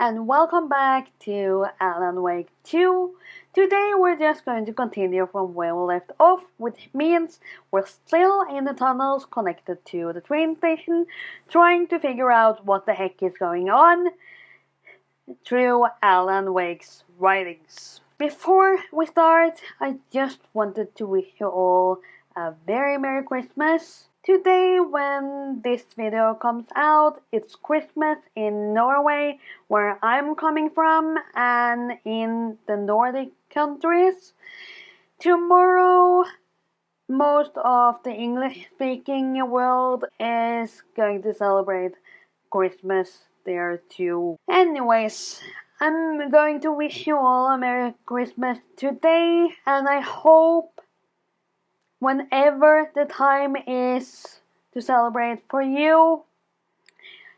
and welcome back to Alan Wake 2. Today we're just going to continue from where we left off, which means we're still in the tunnels connected to the train station, trying to figure out what the heck is going on through Alan Wake's writings. Before we start, I just wanted to wish you all a very Merry Christmas. Today, when this video comes out, it's Christmas in Norway, where I'm coming from, and in the Nordic countries. Tomorrow, most of the English-speaking world is going to celebrate Christmas there too. Anyways, I'm going to wish you all a Merry Christmas today, and I hope whenever the time is to celebrate for you,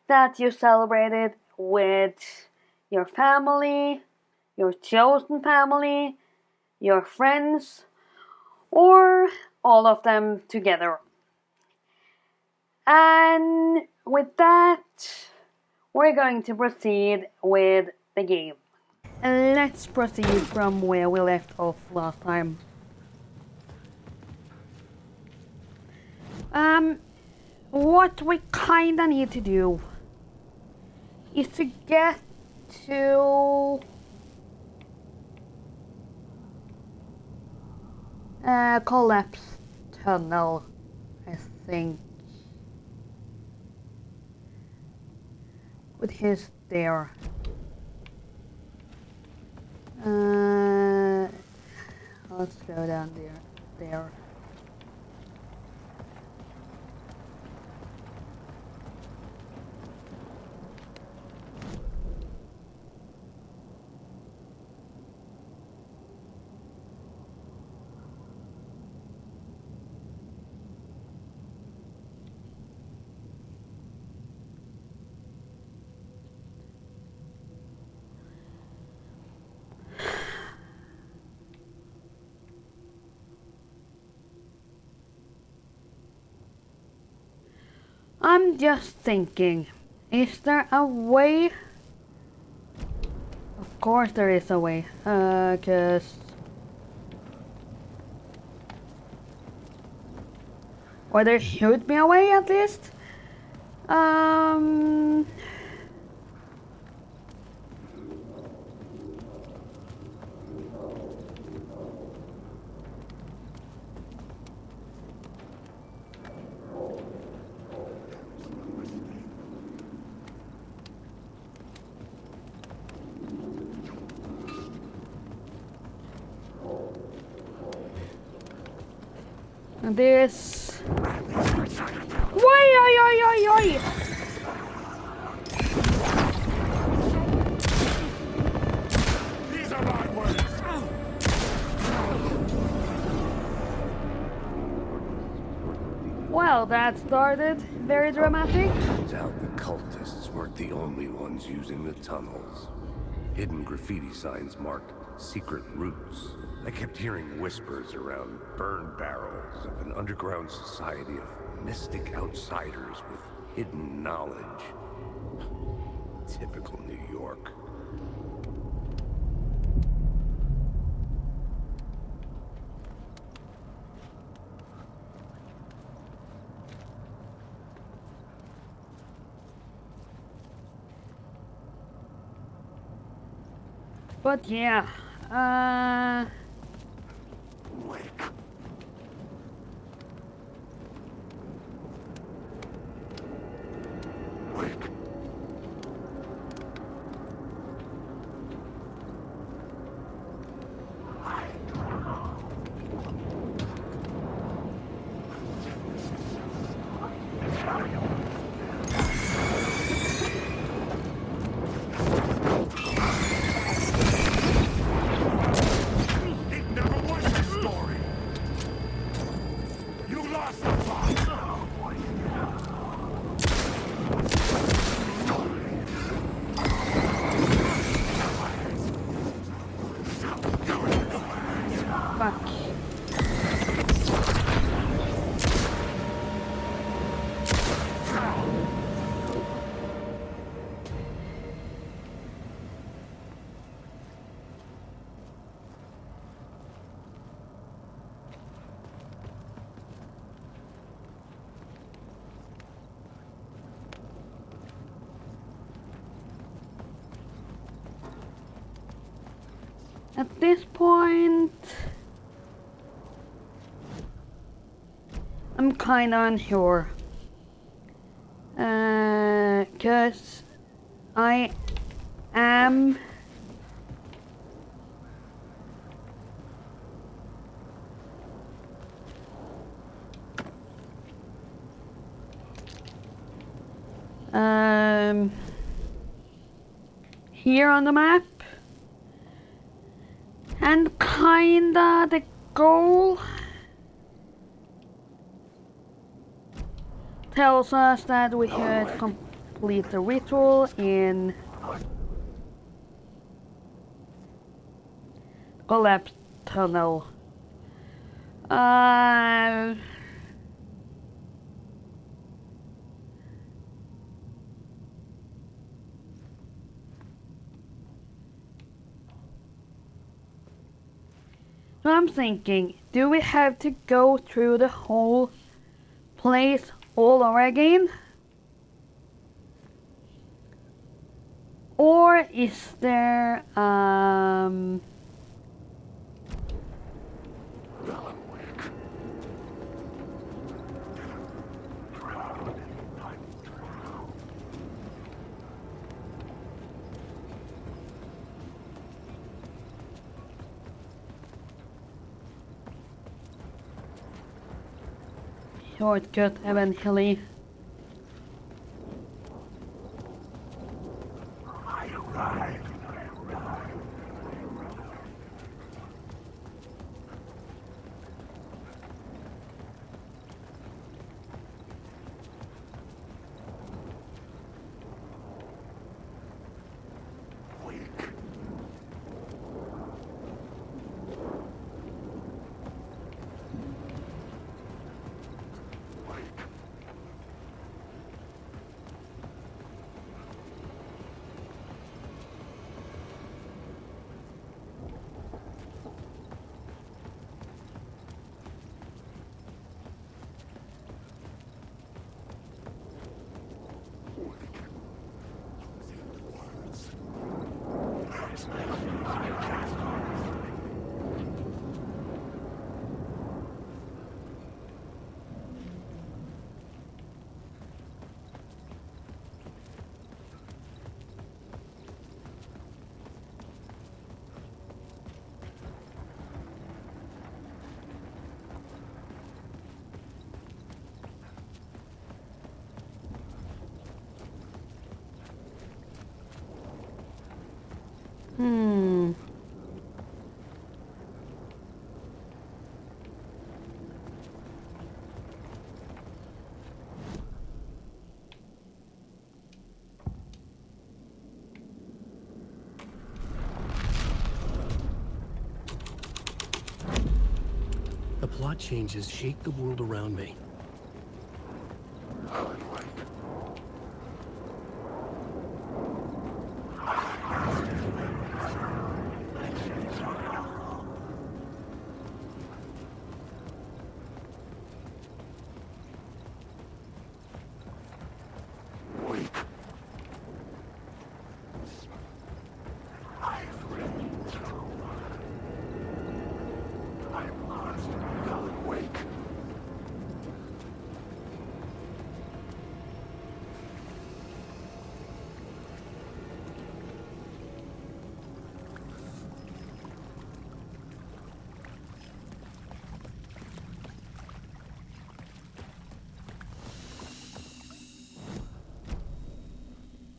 that you celebrate it with your family, your chosen family, your friends, or all of them together. And with that, we're going to proceed with the game. And let's proceed from where we left off last time. What we kinda need to do is to get to collapse tunnel, I think, which is there. Let's go down there. I'm just thinking, is there a way? Of course there is a way, or there should be a way at least. This. Why? These are my words. Well, that started very dramatic. Turns out the cultists weren't the only ones using the tunnels. Hidden graffiti signs marked secret routes. I kept hearing whispers around burn barrels of an underground society of mystic outsiders with hidden knowledge. Typical New York. But yeah, At this point, I'm kinda unsure. 'Cause I am here on the map, and kinda the goal tells us that we should complete the ritual in collapsed tunnel. So I'm thinking, do we have to go through the whole place all over again? Or is there shortcut eventually? The plot changes shape the world around me.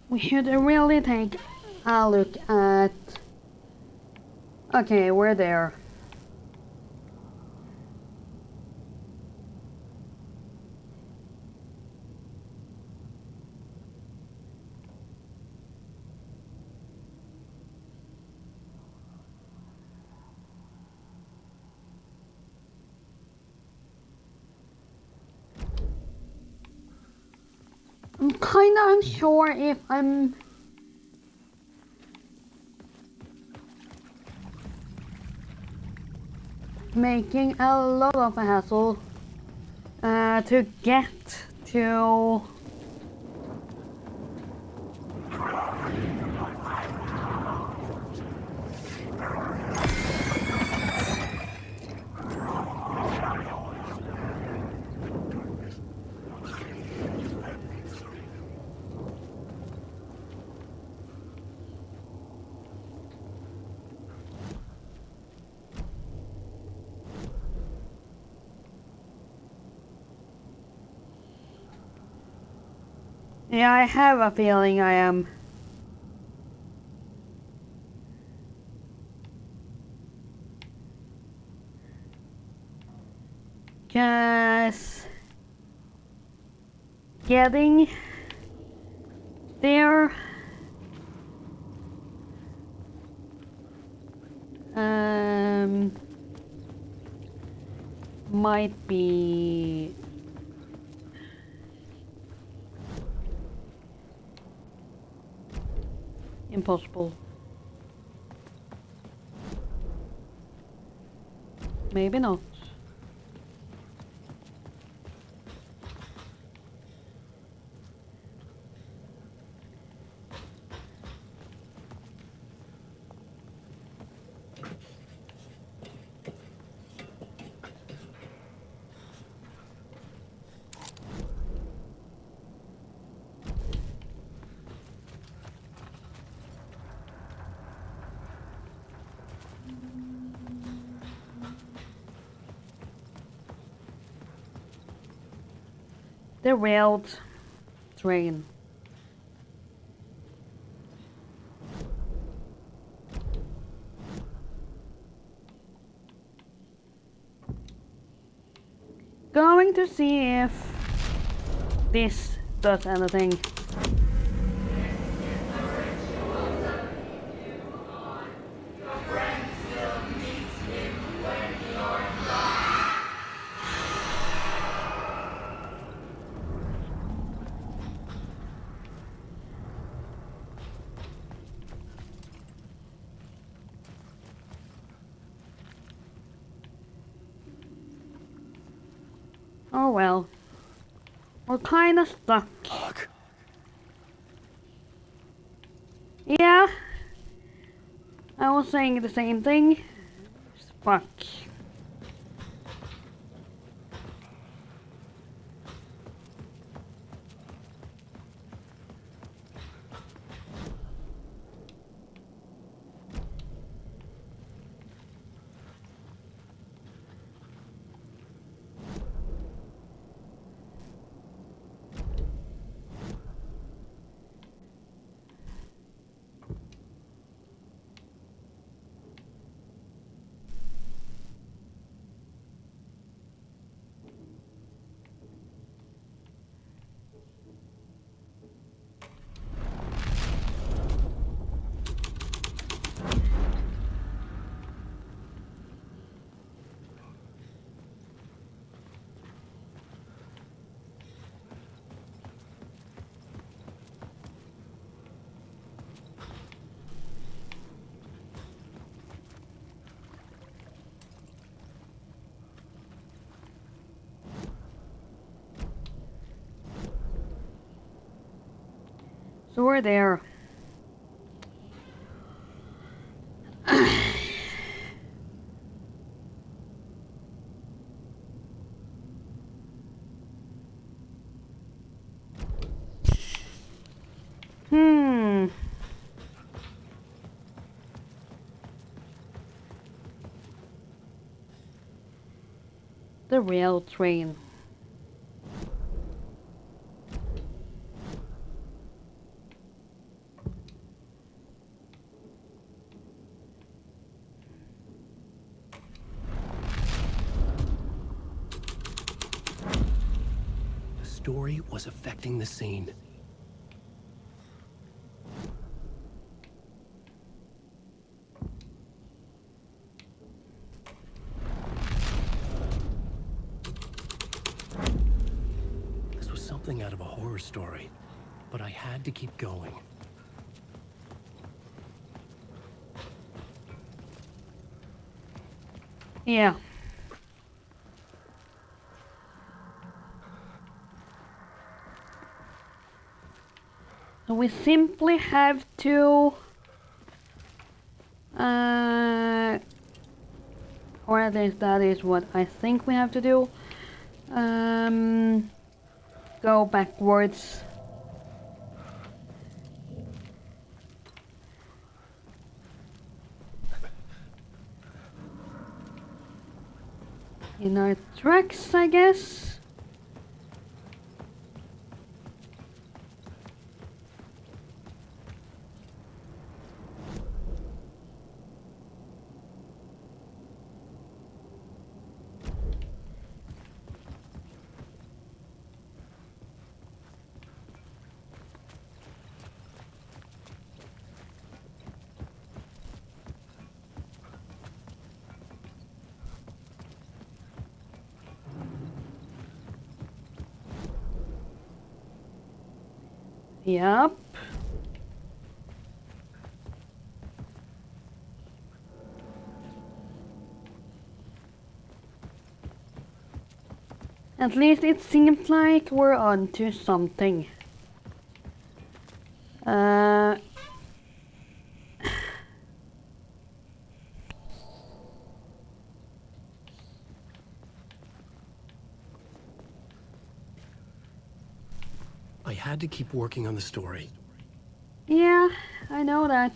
We should really take a look at... Okay, we're there. I'm kinda unsure if I'm making a lot of a hassle to get to Yeah, I have a feeling I am. Just getting there. Might be impossible. Maybe not. The railed train. Going to see if this does anything. Oh well. We're kinda stuck. Fuck. Yeah. I was saying the same thing. Fuck. So we're there. The rail train. The story was affecting the scene. This was something out of a horror story, but I had to keep going. Yeah. So we simply have to or at least that is what I think we have to do. Go backwards. In our tracks, I guess. Yep. At least it seems like we're onto something. I had to keep working on the story. Yeah, I know that.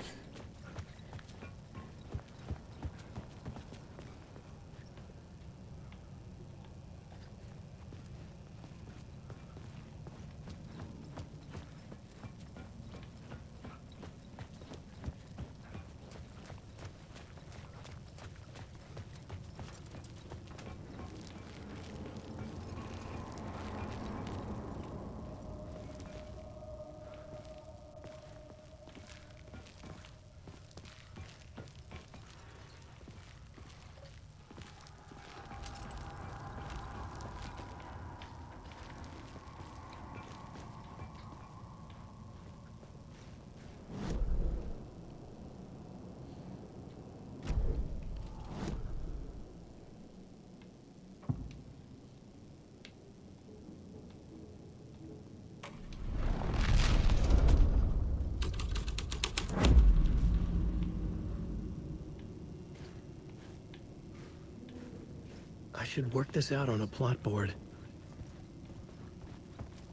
I should work this out on a plot board.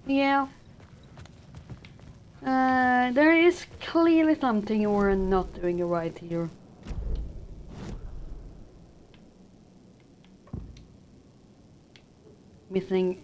Yeah. There is clearly something we're not doing right here. Missing.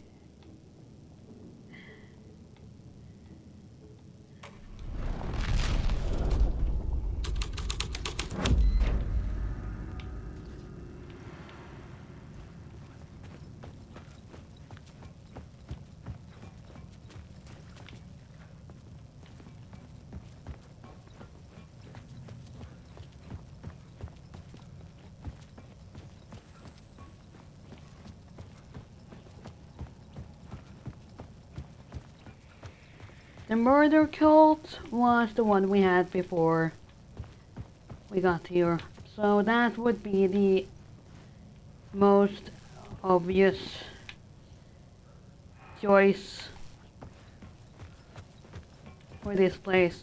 The murder cult was the one we had before we got here. So that would be the most obvious choice for this place.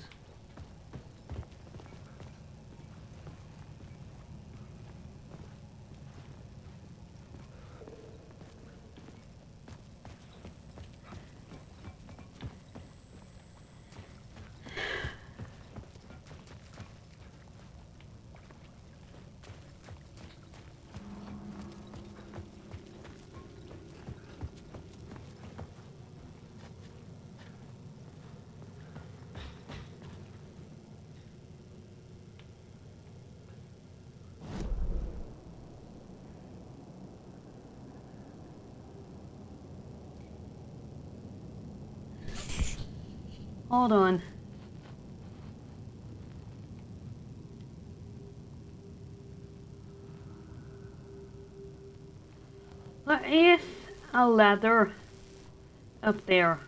Hold on. There is a ladder up there.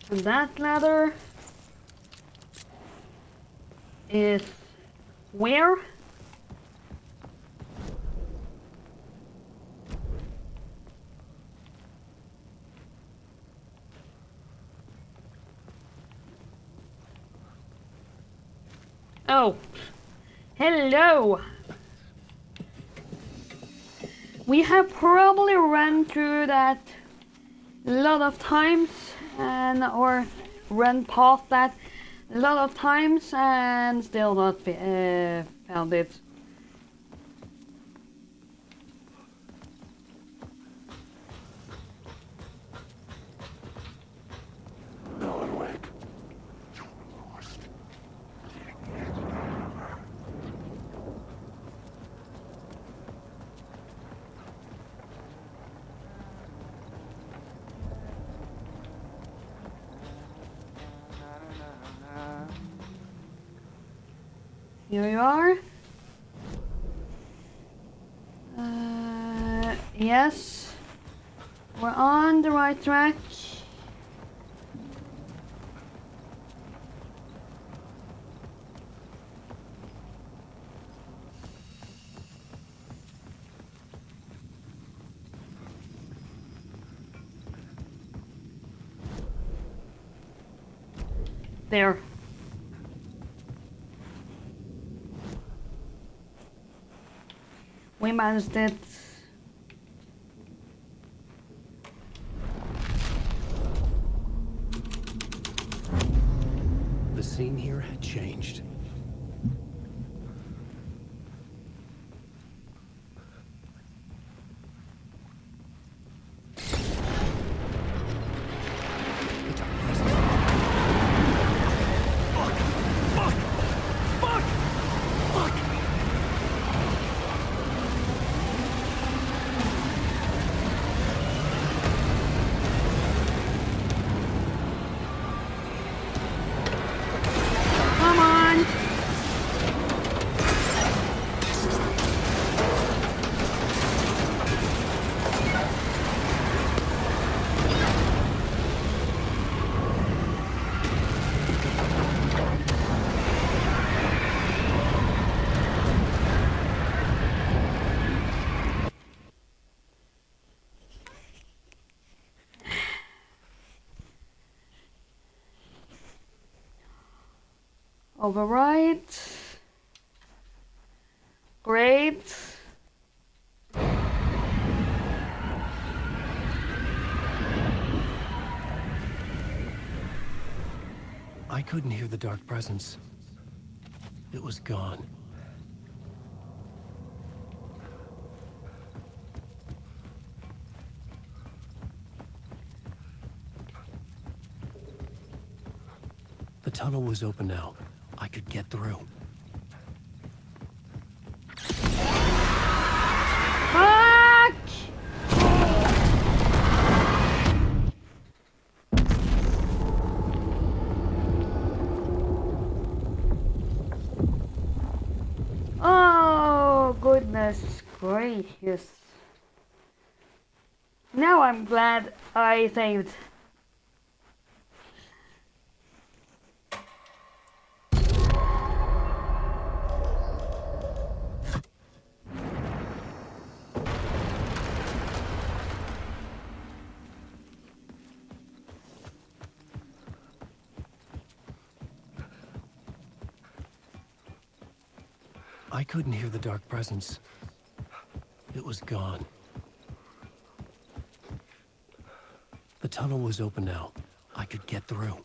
And that ladder is where? Oh, hello. We have probably run through that a lot of times or run past that a lot of times and still not found it. Here you are. Yes. We're on the right track. There. We managed it. The scene here had changed. Come on. Overwrite. Great. I couldn't hear the dark presence. It was gone. The tunnel was open now. I could get through. Fuck! Oh, goodness gracious. Now I'm glad I saved. I couldn't hear the dark presence. It was gone. The tunnel was open now. I could get through.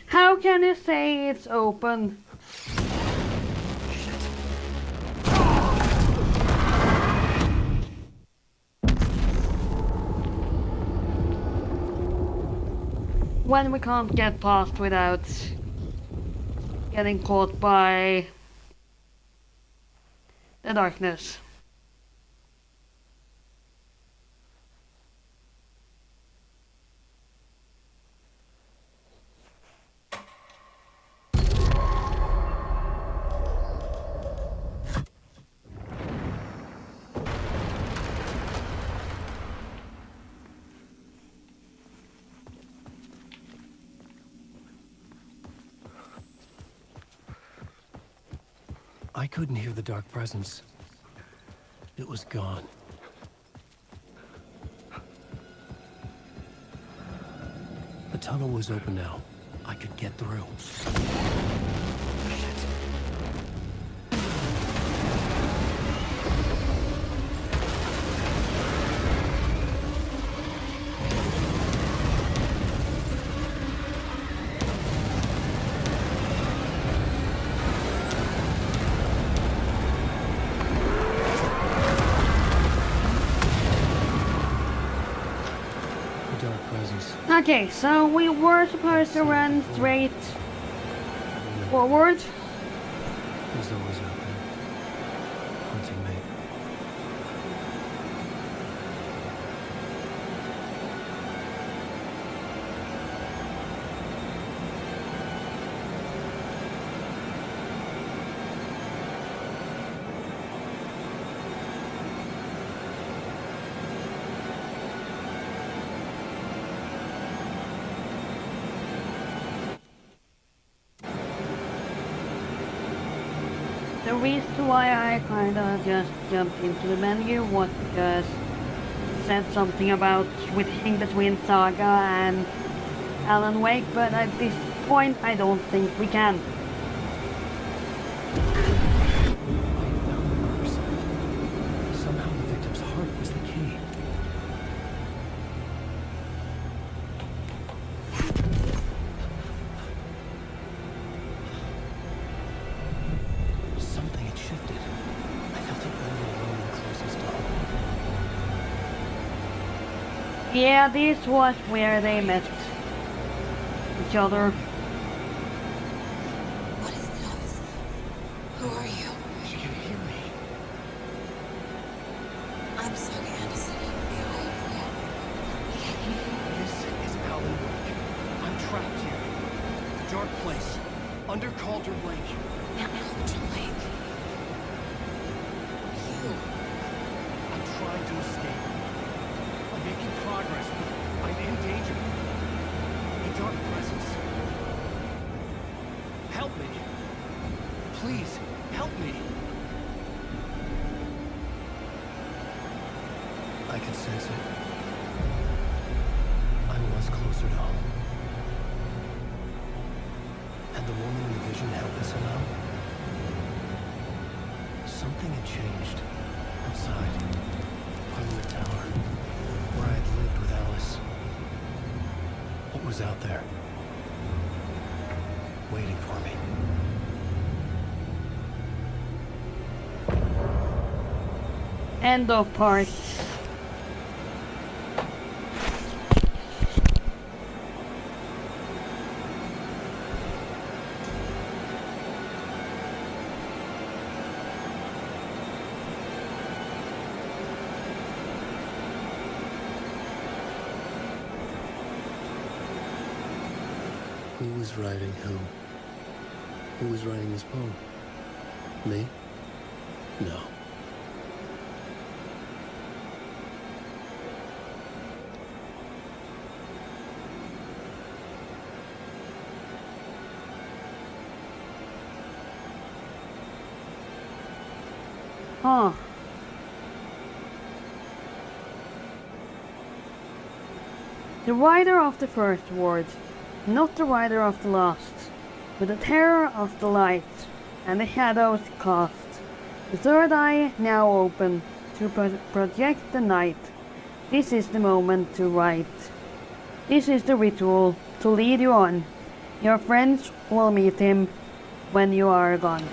How can you say it's open? When we can't get past without getting caught by the darkness. I couldn't hear the dark presence. It was gone. The tunnel was open now. I could get through. Okay, so we were supposed to run straight forward. He's always out there, hunting me. The reason why I kinda just jumped into the menu was because it said something about switching between Saga and Alan Wake, but at this point I don't think we can. I found the murder site. Somehow the victim's heart was the key. Something had shifted. I felt it overwhelming closest to home. Yeah, this was where they met each other. What is this? Who are you? She can hear me. I'm Saga Anderson. This is Alan Wake. I'm trapped here. A dark place. Under Calder Lake. Now, Alton Lake. You. I'm trying to escape. I'm making progress, but I'm in danger. A dark presence. Help me. Please, help me. I can sense it. I was closer to home. Had the woman in the vision helped us somehow? Something had changed. Outside. Parliament Tower. Where I had lived with Alice. What was out there? Waiting for me. End of part. Who was writing who? Who was writing this poem? Me? No. Huh. The writer of the first word, not the writer of the last, with the terror of the light and the shadows cast, the third eye now open to project the night. This is the moment to write. This is the ritual to lead you on. Your friends will meet him when you are gone.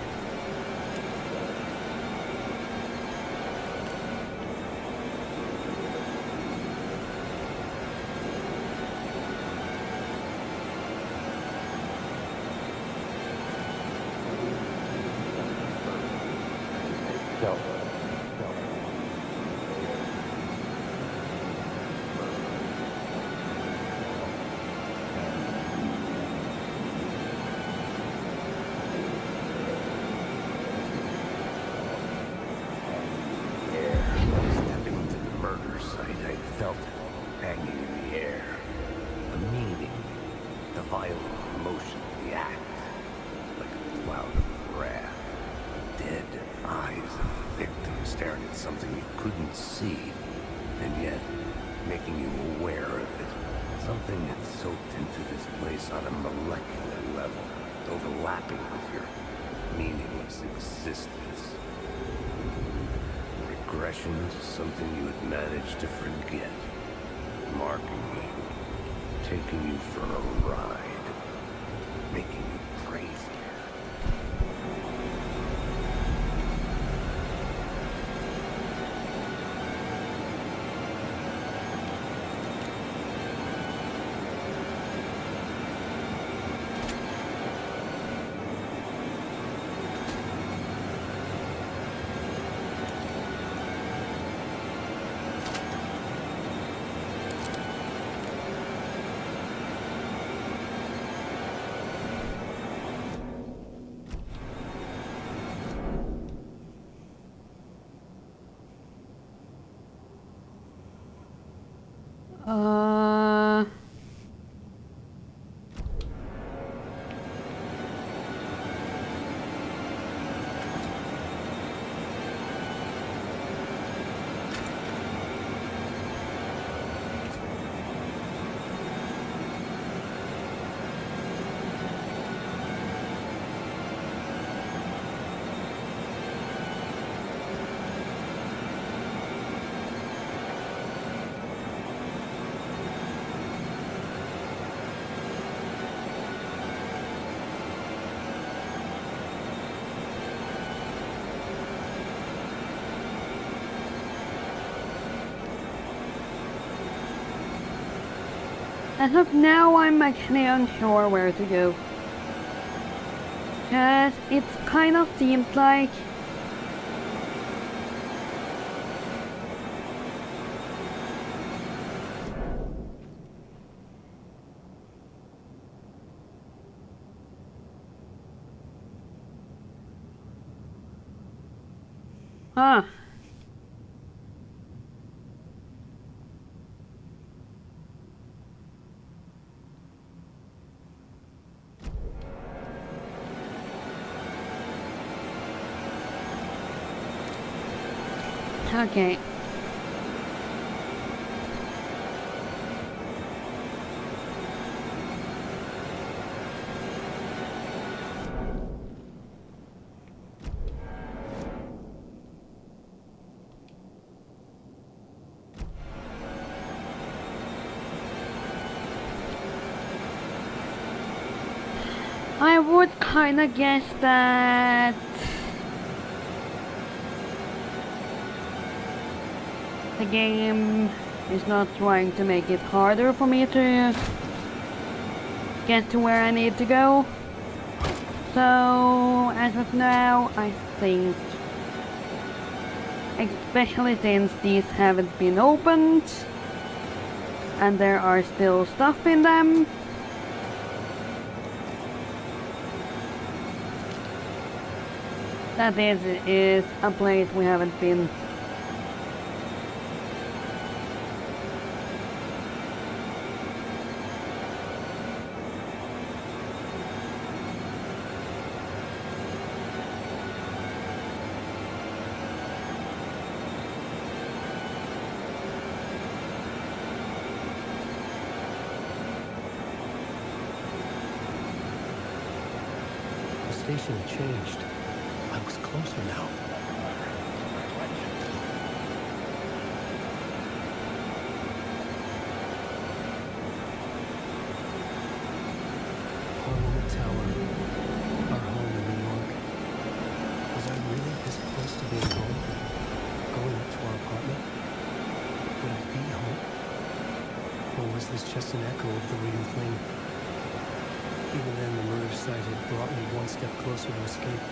Stepping to the murder site, I felt it hanging in the air. The meaning, the violent emotion of the act, like a cloud of wrath. Dead eyes of the victim staring at something you couldn't see, and yet making you aware of it. Something that soaked into this place on a molecular level, overlapping with your meaningless existence. Regression to something you had managed to forget. Marking you, taking you for a ride, making you crazy. As of now, I'm actually unsure where to go. Cause it kind of seems like huh. Okay. I would kinda guess that the game is not trying to make it harder for me to get to where I need to go. So, as of now, I think, especially since these haven't been opened, and there are still stuff in them, that this is a place we haven't been. The station had changed. I was closer now. Parliament Tower. Our home in New York. Was I really this close to being home? Going up to our apartment? Would I be home? Or was this just an echo of the real thing? Even then, the murder site had brought me one step closer to escape.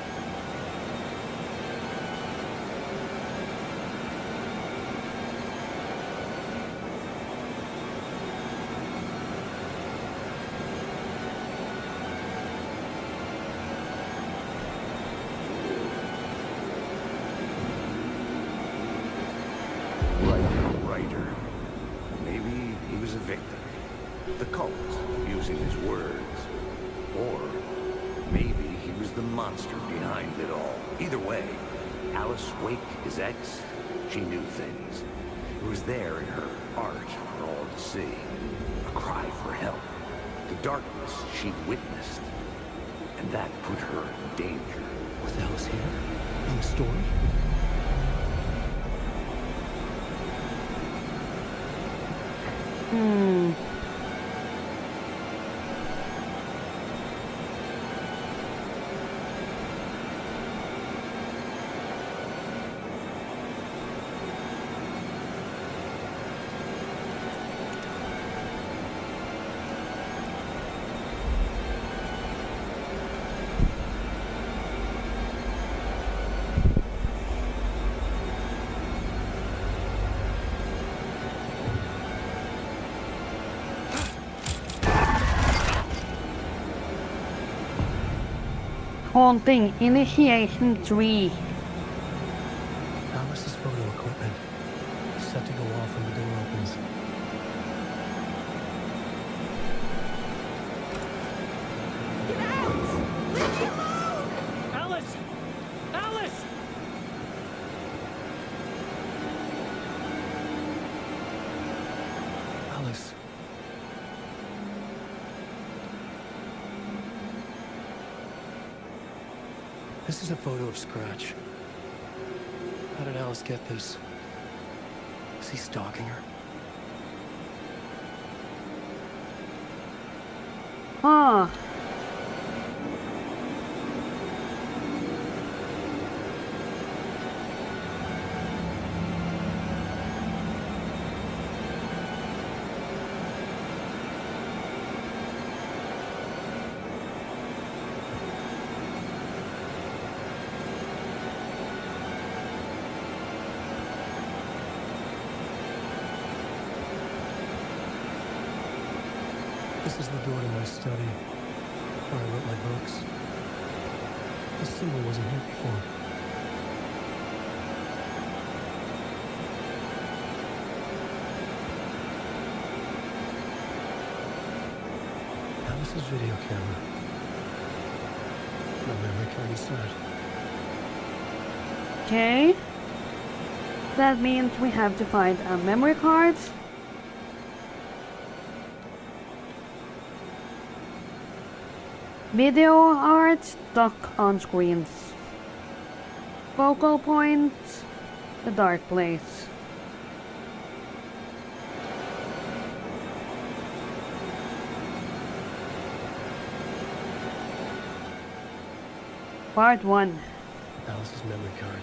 Writer. Maybe he was a victim. The cult, using his words. Or maybe he was the monster behind it all. Either way, Alice Wake, his ex, she knew things. It was there in her art for all to see. A cry for help. The darkness she'd witnessed. And that put her in danger. Was Alice here? In the story? Haunting Initiation 3. Alice's photo equipment. Set to go off when the door opens. Get out! Leave me alone! Alice! Alice! Alice. This is a photo of Scratch. How did Alice get this? Is he stalking her? Huh. This is the door to my study, where I wrote my books. This symbol wasn't here before. Alice's video camera. No memory card inside. Okay. That means we have to find a memory card. Video art stuck on screens. Focal point, the dark place. Part 1. Alice's memory card.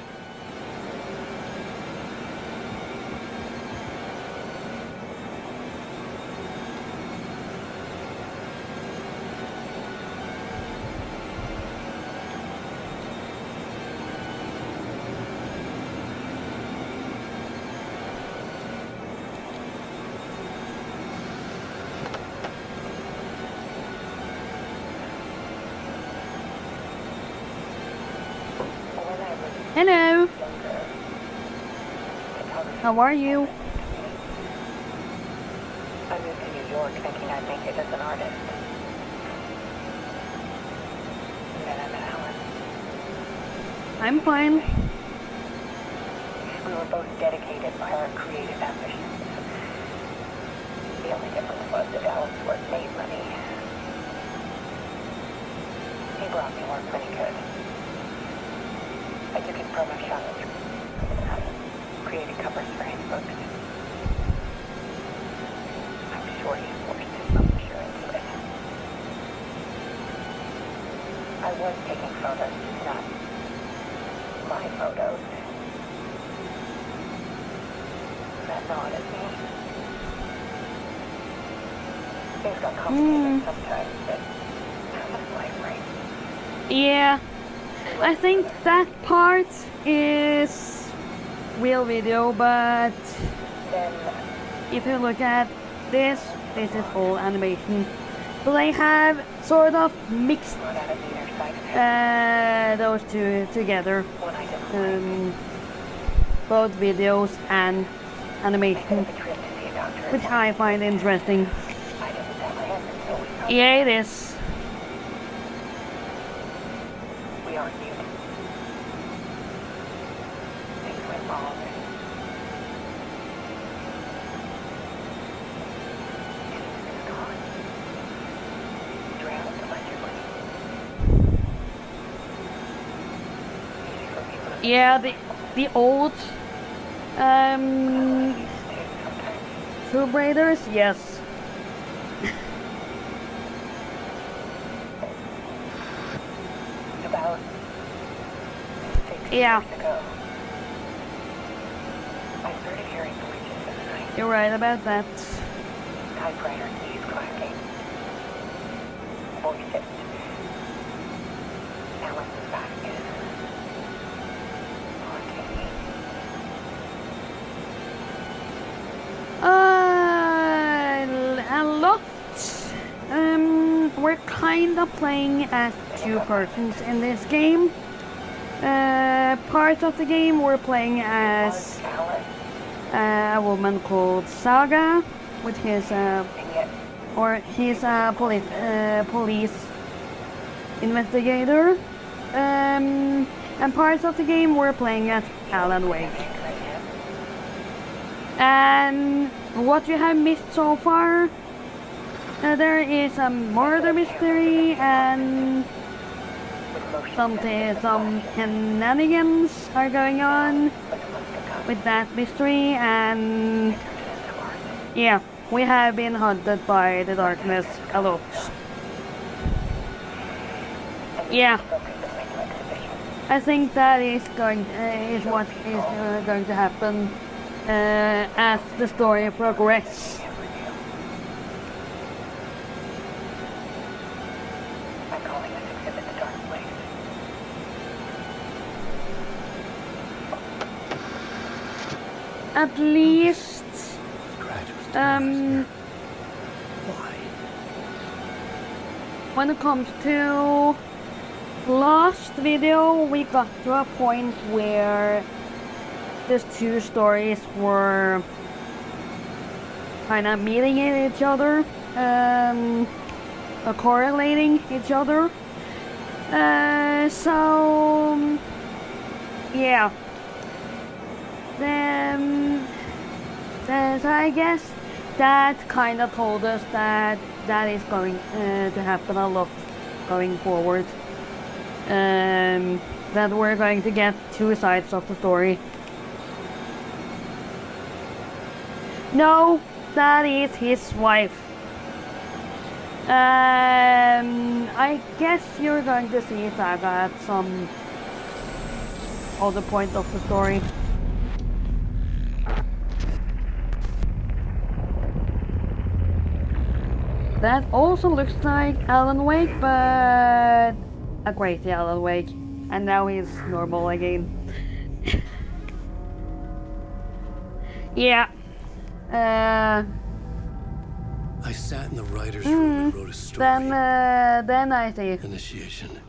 Hello. How are you? I moved to New York thinking I'd make it as an artist. Then I met Alan. I'm fine. We were both dedicated by our creative ambitions. The only difference was that Alan's work made money. He brought me work when he could. I took his promo shots, created covers for his books. I'm sure he forced his publisher into it. I was taking photos, just not my photos. That gnawed at me. Things got complicated sometimes, but that's life, right? Yeah. I think that part is real video, but Then if you look at this is all animation. But I have sort of mixed brought out a meaner side of him those two together. when I didn't like Both videos and animation, a trip to see a doctor. which I find interesting. I didn't tell him until we talked. Yeah, it is. We argued. Things went wrong. And he was gone. Drowned allegedly. Easy for people to Yeah, the old use too sometimes. Tomb Raiders, yes. About 6 Yeah. years ago, I started hearing voices in the night. You're right about that. Typewriter keys clacking. Voices. Alan was back again. Haunting me. A lot. We're kind of playing as two persons in this game. Parts of the game we're playing as Was Alan, a woman called Saga, which is and yet he's a police investigator. And parts of the game we're playing as Alan Wake. right him. And what you have missed so far, there is a murder mystery and With motion some shenanigans are going on with that mystery, and yeah, we have been hunted by the darkness a lot. Yeah, I think that is what is going to happen as the story progresses. I'm calling this exhibit the dark place. At least Graduates. um Why? when it comes to last video, we got to a point where these two stories were kind of meeting each other, correlating each other. So yeah. Then I guess that kind of told us that that is going to happen a lot going forward. That we're going to get two sides of the story. No, that is his wife. I guess you're going to see Saga at some other point of the story. That also looks like Alan Wake, but a crazy Alan Wake. And now he's normal again. Yeah. I sat in the writer's room and wrote a story. Then I see. Initiation.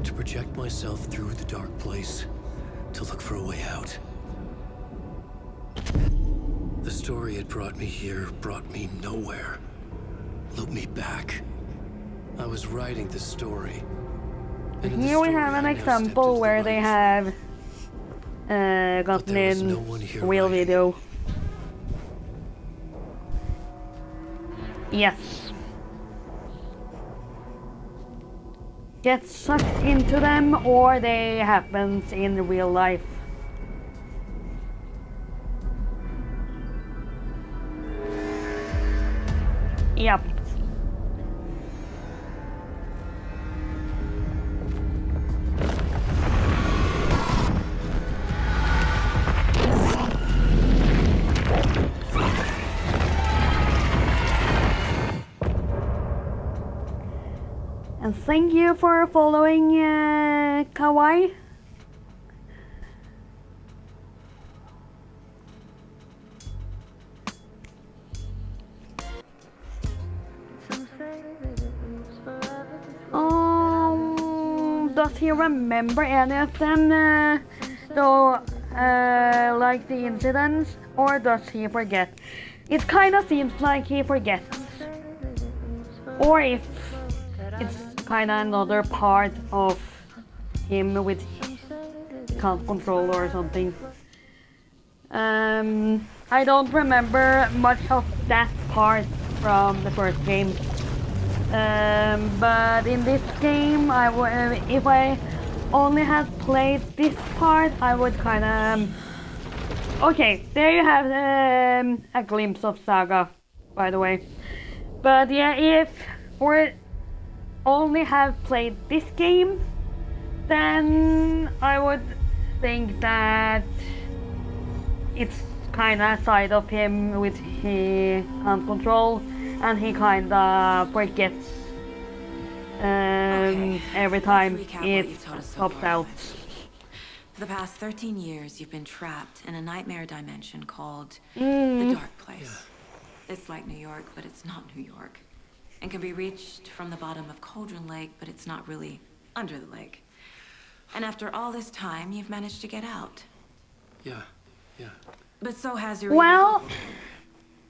To project myself through the dark place, to look for a way out. The story had brought me here, brought me nowhere. Looped me back. I was writing the story. And in the Here we story, have an I now example stepped where into the they writer's have gotten there was in no one here real writing. video. Yes. Get sucked into them, or they happens in real life. Yep. And thank you for following Kawaii. Does he remember any of them, though, like the incidents, or does he forget? It kind of seems like he forgets. Or if it's kind of another part of him which can't control or something. I don't remember much of that part from the first game. But in this game, if I only had played this part, I would kind of... Okay, there you have a glimpse of Saga, by the way. But yeah, if we only have played this game, then I would think that it's kind of a side of him which he can't control, and he kind of forgets every time it pops out. For the past 13 years, you've been trapped in a nightmare dimension called the Dark Place. It's like New York, but it's not New York. And can be reached from the bottom of Cauldron Lake, but it's not really under the lake. And after all this time, you've managed to get out. Yeah. But so has your Well,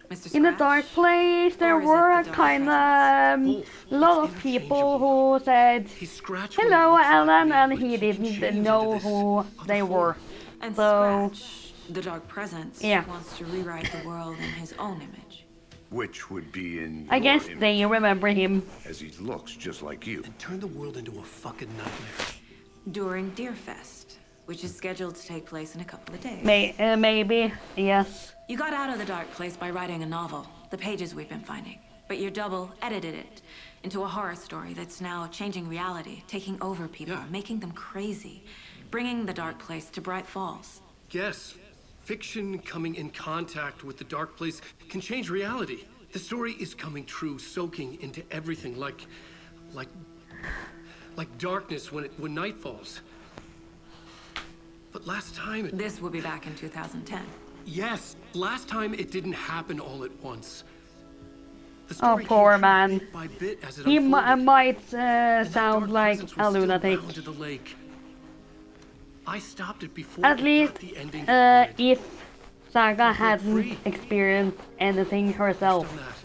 Mr. in the Scratch? Dark Place, there Or is it were the dark kind of a lot of people who said hello, Alan, and he didn't know who they were. And So, Scratch, the Dark Presence, yeah. wants to rewrite the world in his own image. Which would be in I your guess image, they remember him. as he looks just like you. And turn the world into a fucking nightmare. During Deerfest, which is scheduled to take place in a couple of days. Maybe, yes. You got out of the Dark Place by writing a novel, the pages we've been finding. But your double edited it into a horror story that's now changing reality, taking over people, making them crazy, bringing the Dark Place to Bright Falls. Yes. Fiction coming in contact with the dark place can change reality. The story is coming true, soaking into everything like darkness when night falls. But last time This will be back in 2010. Yes, last time it didn't happen all at once. The Oh, story poor came true man. bit by bit as it He unfolded. might And that sound dark like presence a was still lunatic. bound to the lake. I stopped it before At it least, got the ending it wanted. if Saga Broke hadn't free. experienced anything Based herself, on that,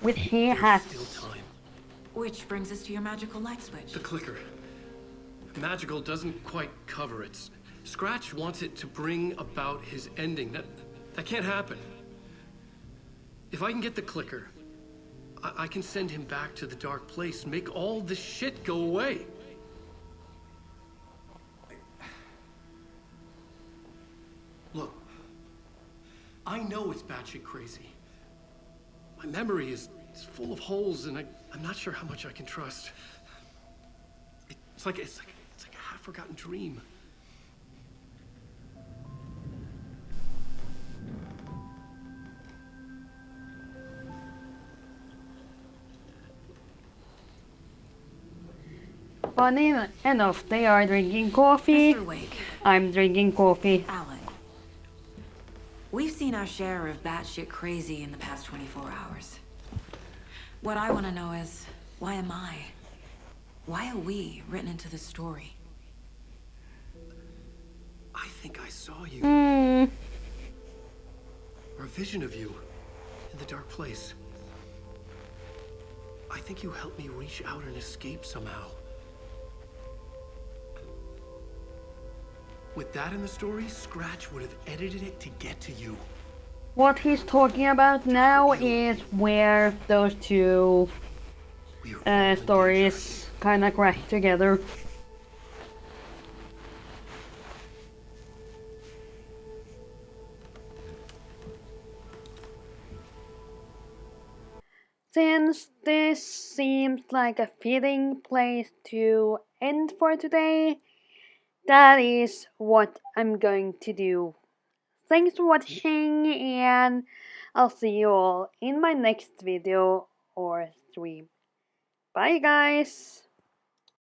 which he there's has. still time. Which brings us to your magical light switch. The clicker. Magical doesn't quite cover it. Scratch wants it to bring about his ending. That can't happen. If I can get the clicker, I can send him back to the dark place, make all this shit go away. Look, I know it's batshit crazy. My memory is full of holes, and I'm not sure how much I can trust. It's like a half-forgotten dream. Funny enough, they are drinking coffee. Mr. Wake, I'm drinking coffee. Alan, we've seen our share of batshit crazy in the past 24 hours. What I want to know is, why am I? Why are we written into the story? I think I saw you. Hmm. Or a vision of you in the dark place. I think you helped me reach out and escape somehow. With that in the story, Scratch would have edited it to get to you. What he's talking about now is where those two We are all in danger. stories kind of crash together. Since this seems like a fitting place to end for today, that is what I'm going to do. Thanks for watching, and I'll see you all in my next video or stream. Bye guys!